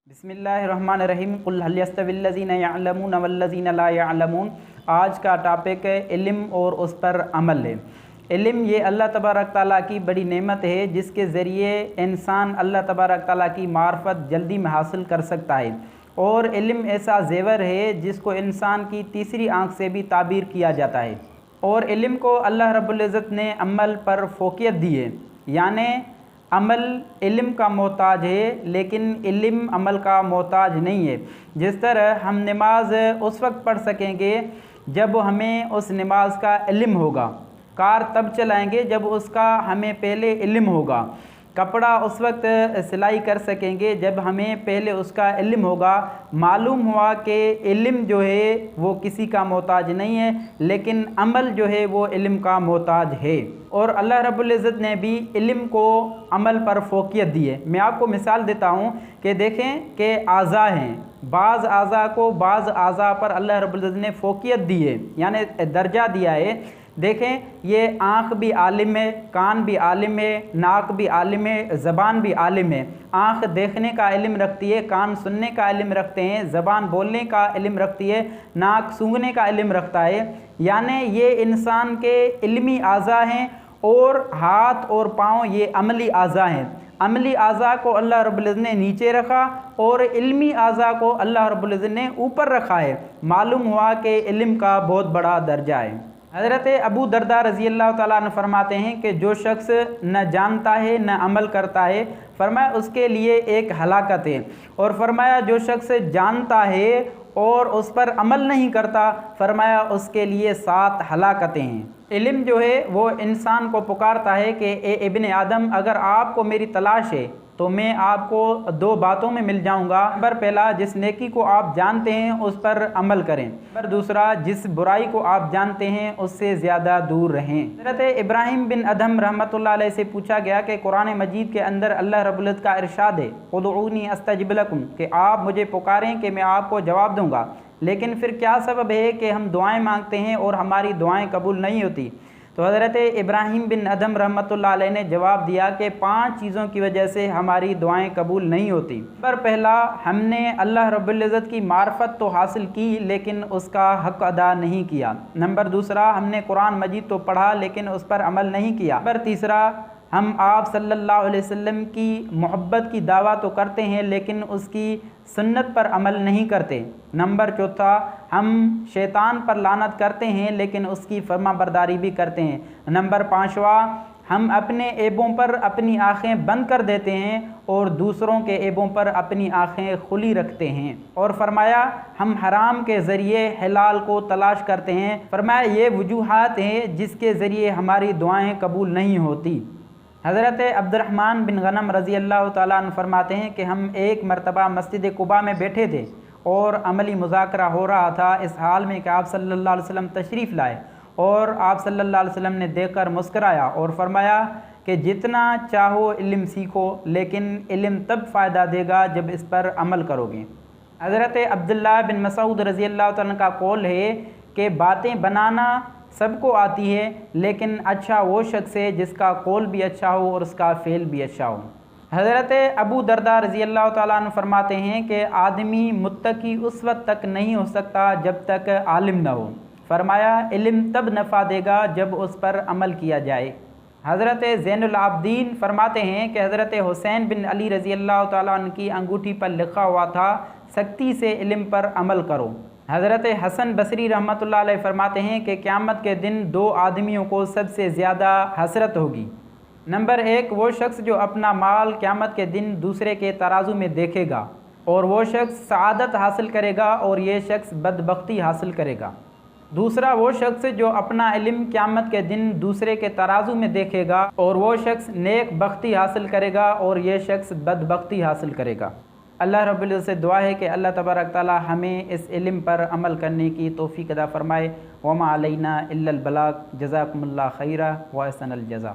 बिस्मिल्लाहिर्रहमानिर्रहीम कुल हल यस्तविल्लज़ीना यअलमून वल्लज़ीना ला यअलमून। आज का टॉपिक है इल्म और उस पर अमल है। इल्म ये अल्लाह तबारक ताला की बड़ी नेमत है जिसके ज़रिए इंसान अल्लाह तबारक ताला की मार्फत जल्दी में हासिल कर सकता है। और इल्म ऐसा ज़ेवर है जिसको इंसान की तीसरी आँख से भी ताबीर किया जाता है। और इल्म को अल्लाह रब्बुल इज़्ज़त ने अमल पर फ़ोक़ियत दी है, यानि अमल इल्म का मोहताज है लेकिन इल्म अमल का मोहताज नहीं है। जिस तरह हम नमाज उस वक्त पढ़ सकेंगे जब हमें उस नमाज का इल्म होगा, कार तब चलाएंगे जब उसका हमें पहले इल्म होगा, कपड़ा उस वक्त सिलाई कर सकेंगे जब हमें पहले उसका इल्म होगा। मालूम हुआ कि इल्म जो है वो किसी का मोहताज नहीं है लेकिन अमल जो है वो इल्म का मोहताज है। और अल्लाह रब्बुल इज़्ज़त ने भी इल्म को अमल पर फ़ोक़ियत दी है। मैं आपको मिसाल देता हूँ कि देखें कि आज़ा हैं, बाज़ आज़ा को बाज़ आज़ा पर अल्लाह रब्बुल इज़्ज़त ने फ़ोक़ियत दी है, यानी दर्जा दिया है। देखें, ये आँख भी आलिम है, कान भी आलिम है, नाक भी आलिम है, ज़बान भी आलिम है। आँख देखने का इल्म रखती है, कान सुनने का इल्म रखते हैं, ज़बान बोलने का इल्म रखती है, नाक सूंघने का इल्म रखता है। यानी ये इंसान के इल्मी आज़ा हैं और हाथ और पाँव ये अमली आज़ा हैं। अमली आज़ा को अल्लाह रब्बुल इज़्ज़त ने नीचे रखा और इल्मी आज़ा को अल्लाह रब्बुल इज़्ज़त ने ऊपर रखा है। मालूम हुआ कि इल्म का बहुत बड़ा दर्जा है। हज़रत अबू दरदा रज़ी अल्लाह ताला अन्हु फरमाते हैं कि जो शख्स न जानता है न अमल करता है, फरमाया उसके लिए एक हलाकत है। और फरमाया जो शख्स जानता है और उस पर अमल नहीं करता, फरमाया उसके लिए 7 हलाकतें हैं। इल्म जो है वो इंसान को पुकारता है कि ए इब्ने आदम, अगर आपको मेरी तलाश है तो मैं आपको 2 बातों में मिल जाऊंगा। नंबर पहला, जिस नेकी को आप जानते हैं उस पर अमल करें। नंबर दूसरा, जिस बुराई को आप जानते हैं उससे ज़्यादा दूर रहें। हज़रत इब्राहिम बिन अदहम रहमतुल्लाह अलैह से पूछा गया कि कुरान मजीद के अंदर अल्लाह रब्बुल इज़्ज़त का इरशाद है उदऊनी अस्तजिब लकुम, कि आप मुझे पुकारें कि मैं आपको जवाब दूँगा। लेकिन फिर क्या सबब है कि हम दुआएँ मांगते हैं और हमारी दुआएँ कबूल नहीं होती? तो हज़रत इब्राहिम बिन अदहम रहमतुल्लाह अलैह ने जवाब दिया कि 5 चीज़ों की वजह से हमारी दुआएं कबूल नहीं होती। नंबर पहला, हमने अल्लाह रब्बुल इज़्ज़त की मार्फत तो हासिल की लेकिन उसका हक़ अदा नहीं किया। नंबर दूसरा, हमने कुरान मजीद तो पढ़ा लेकिन उस पर अमल नहीं किया। नंबर तीसरा, हम आप सल्लल्लाहु अलैहि वसल्लम की मोहब्बत की दावा तो करते हैं लेकिन उसकी सुन्नत पर अमल नहीं करते। नंबर चौथा, हम शैतान पर लानत करते हैं लेकिन उसकी फर्माबरदारी भी करते हैं। नंबर पाँचवा, हम अपने ऐबों पर अपनी आँखें बंद कर देते हैं और दूसरों के ऐबों पर अपनी आँखें खुली रखते हैं। और फरमाया हम हराम के ज़रिए हलाल को तलाश करते हैं। फरमाया ये वजूहात हैं जिसके ज़रिए हमारी दुआएं कबूल नहीं होती। हज़रत अब्दुर्रहमान बिन गनम रज़ी अल्लाह ताला अन्हु फरमाते हैं कि हम एक मरतबा मस्जिद कुबा में बैठे थे और अमली मुज़ाकरा हो रहा था, इस हाल में कि आप सल्लल्लाहु अलैहि वसल्लम तशरीफ़ लाए और आप सल्लल्लाहु अलैहि वसल्लम ने देखकर मुस्कराया और फरमाया कि जितना चाहो इल्म सीखो लेकिन इल्म तब फ़ायदा देगा जब इस पर अमल करोगे। हज़रत अब्दुल्लाह बिन मसूद रज़ी अल्लाह ताला का कौल है कि बातें बनाना सबको आती है लेकिन अच्छा वो शख्स है जिसका कौल भी अच्छा हो और उसका फ़ेल भी अच्छा हो। हज़रत अबू दरदा रज़ी अल्लाह ताला अन्हु फरमाते हैं कि आदमी मुत्तकी उस वक्त तक नहीं हो सकता जब तक आलिम न हो। फरमाया इल्म तब नफ़ा देगा जब उस पर अमल किया जाए। हज़रत ज़ैनुल आबदीन फरमाते हैं कि हज़रत हुसैन बिन अली रज़ी अल्लाह ताला अन्हु की अंगूठी पर लिखा हुआ था, सख्ती से इल्म पर अमल करो। हज़रत हसन बसरी रहमतुल्लाह अलैह फरमाते हैं कि क़यामत के दिन 2 आदमियों को सबसे ज़्यादा हसरत होगी। नंबर 1, वो शख्स जो अपना माल क़यामत के दिन दूसरे के तराजू में देखेगा और वो शख्स सआदत हासिल करेगा और ये शख्स बदबख्ती हासिल करेगा। दूसरा, वो शख्स जो अपना इल्म क़यामत के दिन दूसरे के तराजू में देखेगा और वो शख्स नेक बख्ती हासिल करेगा और ये शख्स बदबख्ती हासिल करेगा। अल्लाह रब्बुल इज़्ज़त से दुआ है कि अल्लाह तबारक ताला हमें इस इल्म पर अमल करने की तौफ़ीक़ अता फ़रमाए। वमा अलैना इल्लल बलाग। जज़ाकुमुल्लाह खैरा व अहसनल जज़ा।